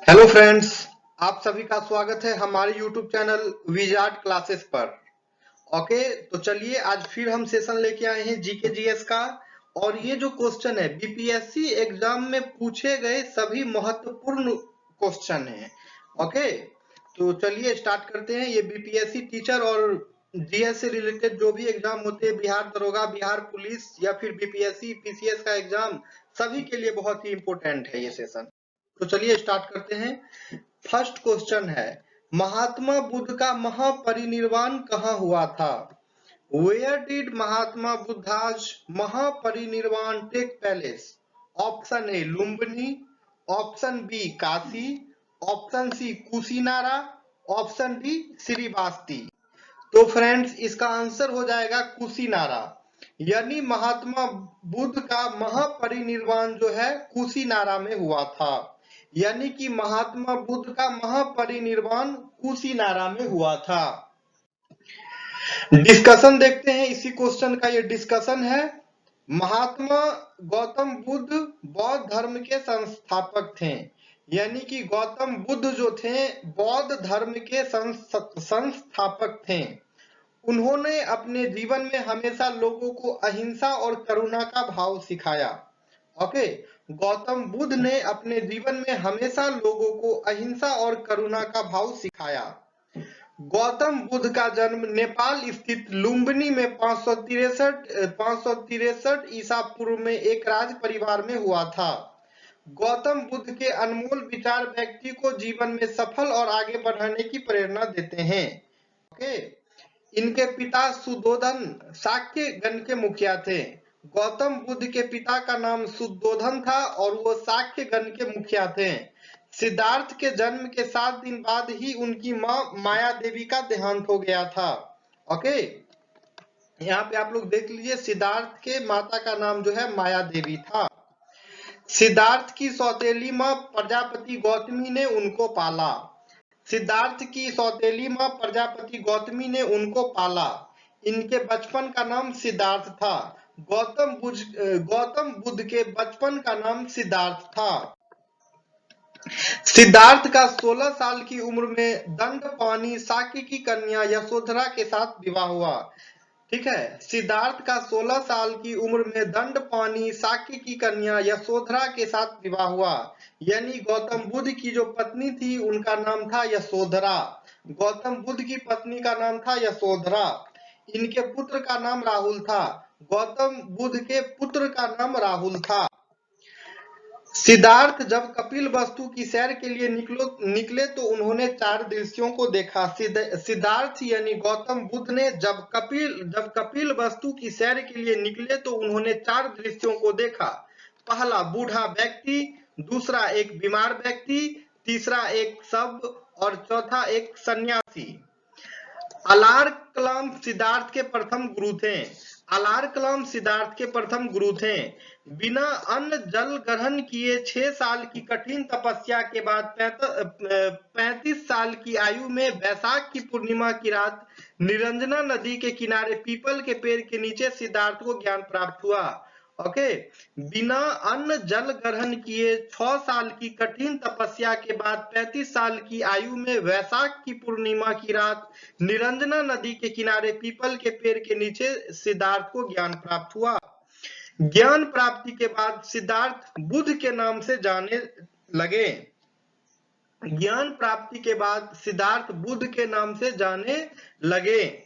Hello friends, आप सभी का स्वागत है हमारे यूट्यूब चैनल विजार्ड क्लासेस पर। ओके, तो चलिए आज फिर हम सेशन लेके आए हैं जीके जीएस का। और ये जो क्वेश्चन है बीपीएससी एग्जाम में पूछे गए सभी महत्वपूर्ण क्वेश्चन है। ओके, तो चलिए स्टार्ट करते हैं। ये बीपीएससी टीचर और जीएस से रिलेटेड जो भी एग्जाम होते हैं, बिहार दरोगा, बिहार पुलिस या फिर बीपीएससी पीसीएस का एग्जाम, सभी के लिए बहुत ही इंपॉर्टेंट है ये सेशन। तो चलिए स्टार्ट करते हैं। फर्स्ट क्वेश्चन है, महात्मा बुद्ध का महापरिनिर्वाण कहाँ हुआ था? Where did Mahatma Buddha's Mahaparinirvana take place? Option A Lumbini, option B Kashi, option C Kushinara, option D Shravasti. तो फ्रेंड्स इसका आंसर हो जाएगा कुशीनारा। यानी महात्मा बुद्ध का महापरिनिर्वाण जो है कुशीनारा में हुआ था। यानी कि महात्मा बुद्ध का महापरिनिर्वाण कुशीनारा में हुआ था। डिस्कशन देखते हैं इसी क्वेश्चन का। ये डिस्कशन है, महात्मा गौतम बुद्ध बौद्ध धर्म के संस्थापक थे। यानी कि गौतम बुद्ध जो थे बौद्ध धर्म के संस्थापक थे। उन्होंने अपने जीवन में हमेशा लोगों को अहिंसा और करुणा का भाव सिखाया। ओके, गौतम बुद्ध ने अपने जीवन में हमेशा लोगों को अहिंसा और करुणा का भाव सिखाया। गौतम बुद्ध का जन्म नेपाल स्थित लुम्बिनी में 563 ईसा पूर्व में एक राज परिवार में हुआ था। गौतम बुद्ध के अनमोल विचार व्यक्ति को जीवन में सफल और आगे बढ़ने की प्रेरणा देते हैं। ओके, इनके पिता सुद्धोधन शाक्य गण के मुखिया थे। गौतम बुद्ध के पिता का नाम सुद्धोधन था और वो शाक्य गण के मुखिया थे। सिद्धार्थ के जन्म के 7 दिन बाद ही उनकी मां माया देवी का देहांत हो गया था। ओके, यहाँ पे आप लोग देख लीजिए, सिद्धार्थ के माता का नाम जो है माया देवी था। सिद्धार्थ की सौतेली मां प्रजापति गौतमी ने उनको पाला। सिद्धार्थ की सौतेली मां प्रजापति गौतमी ने उनको पाला। इनके बचपन का नाम सिद्धार्थ था। गौतम बुद्ध के बचपन का नाम सिद्धार्थ था। सिद्धार्थ का 16 साल की उम्र में दंडपाणी शाक्य की कन्या यशोधरा के साथ विवाह हुआ। ठीक है, सिद्धार्थ का 16 साल की उम्र में दंडपाणी शाक्य की कन्या यशोधरा के साथ विवाह हुआ। यानी गौतम बुद्ध की जो पत्नी थी उनका नाम था यशोधरा। गौतम बुद्ध की पत्नी का नाम था यशोधरा। इनके पुत्र का नाम राहुल था। गौतम बुद्ध के पुत्र का नाम राहुल था। सिद्धार्थ जब कपिल वस्तु की सैर के लिए निकले तो उन्होंने 4 दृश्यों को देखा। सिद्धार्थ यानी गौतम बुद्ध ने जब कपिल वस्तु की सैर के लिए निकले तो उन्होंने 4 दृश्यों को देखा। पहला बूढ़ा व्यक्ति, दूसरा एक बीमार व्यक्ति, तीसरा एक शव और चौथा एक सन्यासी। अलार कलाम सिद्धार्थ के प्रथम गुरु थे। अलार कलाम सिद्धार्थ के प्रथम गुरु थे। बिना अन्न जल ग्रहण किए 6 साल की कठिन तपस्या के बाद 35 साल की आयु में वैशाख की पूर्णिमा की रात निरंजना नदी के किनारे पीपल के पेड़ के नीचे सिद्धार्थ को ज्ञान प्राप्त हुआ। ओके, बिना अन्न जल ग्रहण किए 6 साल की कठिन तपस्या के बाद 35 साल की आयु में वैशाख की पूर्णिमा की रात निरंजना नदी के किनारे पीपल के पेड़ के नीचे सिद्धार्थ को ज्ञान प्राप्त हुआ। ज्ञान प्राप्ति के बाद सिद्धार्थ बुद्ध के नाम से जाने लगे। ज्ञान प्राप्ति के बाद सिद्धार्थ बुद्ध के नाम से जाने लगे।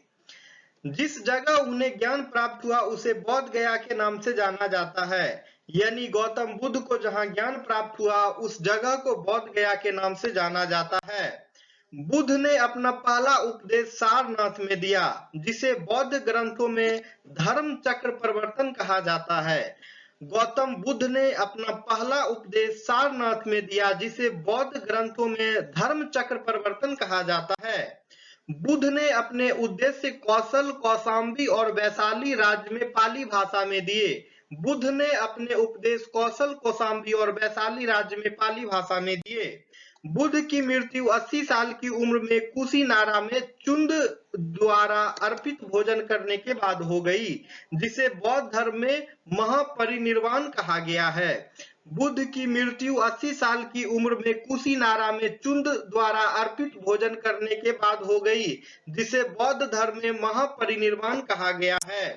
जिस जगह उन्हें ज्ञान प्राप्त हुआ उसे बोध गया के नाम से जाना जाता है। यानी गौतम बुद्ध को जहां ज्ञान प्राप्त हुआ उस जगह को बोध गया के नाम से जाना जाता है। बुद्ध ने अपना पहला उपदेश सारनाथ में दिया, जिसे बौद्ध ग्रंथों में धर्म चक्र प्रवर्तन कहा जाता है। गौतम बुद्ध ने अपना पहला उपदेश सारनाथ में दिया, जिसे बौद्ध ग्रंथों में धर्म चक्र प्रवर्तन कहा जाता है। बुद्ध ने अपने उद्देश्य कौशल, कौशाम्बी और वैशाली राज्य में पाली भाषा में दिए। बुद्ध ने अपने उपदेश कौशल, कौशाम्बी और वैशाली राज्य में पाली भाषा में दिए। बुद्ध की मृत्यु 80 साल की उम्र में कुशीनारा में चुंद द्वारा अर्पित भोजन करने के बाद हो गई, जिसे बौद्ध धर्म में महापरिनिर्वाण कहा गया है। बुद्ध की मृत्यु 80 साल की उम्र में कुशीनारा में चुंद द्वारा अर्पित भोजन करने के बाद हो गई, जिसे बौद्ध धर्म में महापरिनिर्वाण कहा गया है।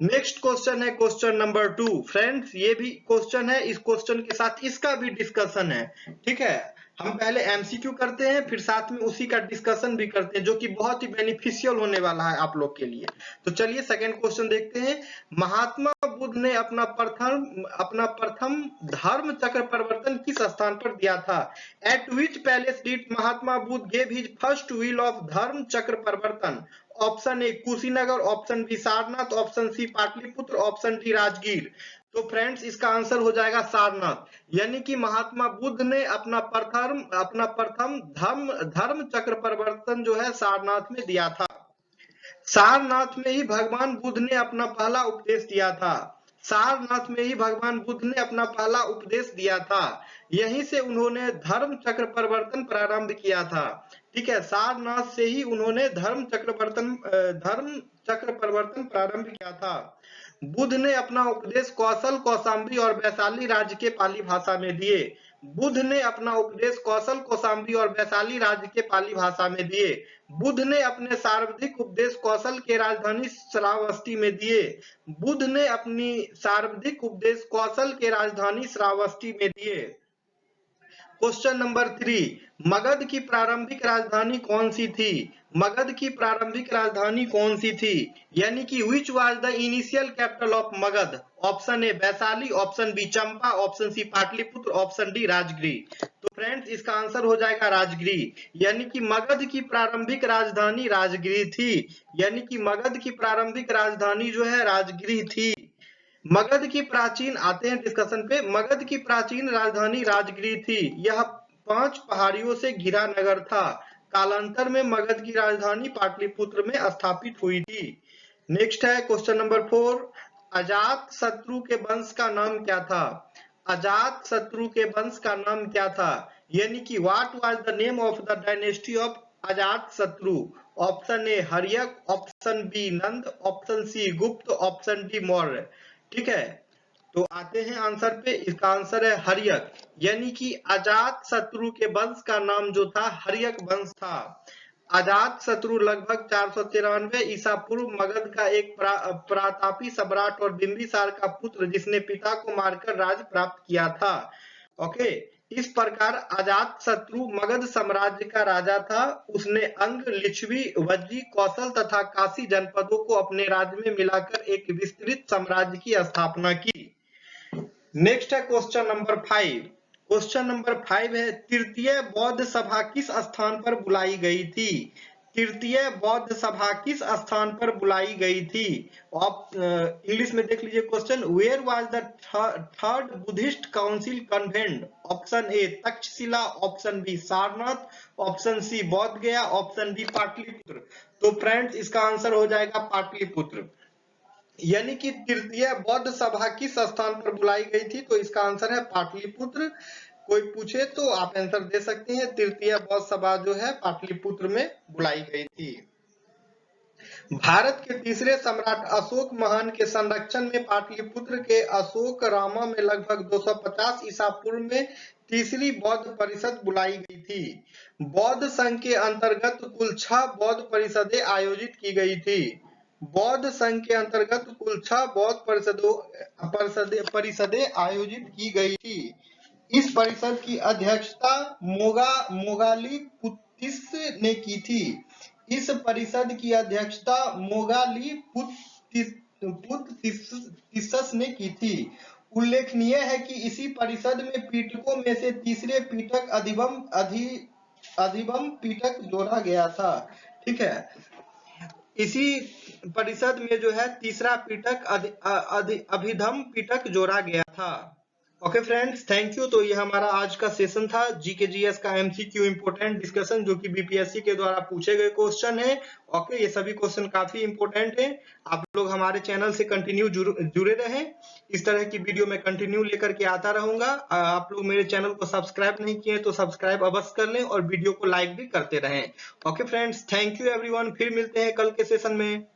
नेक्स्ट क्वेश्चन है क्वेश्चन नंबर 2। फ्रेंड्स, ये भी क्वेश्चन है, इस क्वेश्चन के साथ इसका भी डिस्कशन है। ठीक है, हम पहले एमसीक्यू करते हैं, फिर साथ में उसी का डिस्कशन भी करते हैं, जो कि बहुत ही बेनिफिशियल होने वाला है आप लोग के लिए। तो चलिए सेकंड क्वेश्चन देखते हैं। महात्मा बुद्ध ने अपना प्रथम धर्म चक्र परिवर्तन किस स्थान पर दिया था? At which palace did Mahatma Buddha gave his first wheel of dharma chakra parivartan? Option A Kushinagar, option B Sarnath, option C Pataliputra, option D Rajgir. तो फ्रेंड्स, इसका आंसर हो जाएगा सारनाथ, यानी कि महात्मा बुद्ध ने अपना प्रथम धर्म चक्र परिवर्तन जो है सारनाथ में दिया था। सारनाथ में ही भगवान बुद्ध ने अपना पहला उपदेश दिया था। सारनाथ में ही भगवान बुद्ध ने अपना पहला उपदेश दिया था। यहीं से उन्होंने धर्म चक्र परिवर्तन प्रारंभ किया था। ठीक है, सारनाथ से ही उन्होंने धर्म चक्र परिवर्तन प्रारंभ किया था। बुद्ध ने अपना उपदेश कौशल, कौशाम्बी और वैशाली राज्य के पाली भाषा में दिए। बुद्ध ने अपना उपदेश कौशल, कौशाम्बी और वैशाली राज्य के पाली भाषा में दिए। बुद्ध ने अपने सर्वाधिक उपदेश कौशल के राजधानी श्रावस्ती में दिए। बुद्ध ने अपनी सर्वाधिक उपदेश कौशल के राजधानी श्रावस्ती में दिए। क्वेश्चन नंबर 3, मगध की प्रारंभिक राजधानी कौन सी थी? मगध की प्रारंभिक राजधानी कौन सी थी? यानी कि which was the initial capital of Magadh? Option A Vaishali, option B Champa, option C Pataliputra, option D Rajgriha. तो फ्रेंड्स, इसका आंसर हो जाएगा राजगृह, यानी कि मगध की प्रारंभिक राजधानी राजगृह थी। यानी कि मगध की प्रारंभिक राजधानी जो है राजगृह थी। मगध की प्राचीन, आते हैं डिस्कशन पे, मगध की प्राचीन राजधानी राजगृह थी। यह 5 पहाड़ियों से घिरा नगर था। कालांतर में मगध की राजधानी पाटलिपुत्र में स्थापित हुई थी। नेक्स्ट है क्वेश्चन नंबर 4, अजात शत्रु के वंश का नाम क्या था? अजात शत्रु के वंश का नाम क्या था? यानी कि what was the name of the dynasty of Ajatashatru? Option A Haryanka, option B Nanda, option C Gupta, option D Maurya. ठीक है, तो आते हैं आंसर पे। इसका आंसर है हर्यक, यानी कि अजात शत्रु के वंश का नाम जो था हर्यक वंश था। अजात शत्रु लगभग 493 ईसा पूर्व मगध का एक प्रतापी सम्राट और बिंबिसार का पुत्र, जिसने पिता को मारकर राज्य प्राप्त किया था। ओके, इस प्रकार अजात शत्रु मगध साम्राज्य का राजा था। उसने अंग, लिच्छवी, वज्जी, कौशल तथा काशी जनपदों को अपने राज्य में मिलाकर एक विस्तृत साम्राज्य की स्थापना की। नेक्स्ट है क्वेश्चन नंबर 5। क्वेश्चन नंबर 5 है, तृतीय बौद्ध सभा किस स्थान पर बुलाई गई थी? तृतीय बौद्ध सभा किस स्थान पर बुलाई गई थी? आप इंग्लिश में देख लीजिए question, where was the third Buddhist council convened? Option A Takshashila, option B Sarnath, option C Bodh Gaya, option D Pataliputra. तो फ्रेंड्स, इसका आंसर हो जाएगा पाटलिपुत्र, यानी कि तृतीय बौद्ध सभा किस स्थान पर बुलाई गई थी? तो इसका आंसर है पाटलिपुत्र। कोई पूछे तो आप आंसर दे सकते हैं, तृतीय बौद्ध सभा जो है पाटलिपुत्र में बुलाई गई थी। भारत के तीसरे सम्राट अशोक महान के संरक्षण में पाटलिपुत्र के अशोक रामा में लगभग 250 ईसा पूर्व में तीसरी बौद्ध परिषद बुलाई गई थी। बौद्ध संघ के अंतर्गत कुल 6 बौद्ध परिषदें आयोजित की गई थी। बौद्ध संघ के अंतर्गत कुल 6 बौद्ध परिषदें आयोजित की गई थी। इस परिषद की अध्यक्षता मोगाली पुत्तिस ने की थी। इस परिषद की अध्यक्षता मोगाली पुत्तिस ने की थी। उल्लेखनीय है कि इसी परिषद में पीठकों में से तीसरे पीठक अधिबम पीठक जोड़ा गया था। ठीक है, इसी परिषद में जो है तीसरा पीठक अभिधम पीठक जोड़ा गया था। Okay friends, thank you. तो ये हमारा आज का सेशन था जीके/जीएस का एमसीक्यू इंपोर्टेंट डिस्कशन, जो कि बीपीएससी के द्वारा पूछे गए क्वेश्चन है। ओके, ये सभी क्वेश्चन काफी इंपोर्टेंट है। आप लोग हमारे चैनल से कंटिन्यू जुड़े रहें। इस तरह की वीडियो मैं कंटिन्यू लेकर के आता रहूंगा। आप लोग मेरे चैनल को सब्सक्राइब नहीं किए तो सब्सक्राइब अवश्य कर लें और वीडियो को लाइक भी करते रहें। Okay friends, thank you everyone. फिर मिलते हैं कल के सेशन में।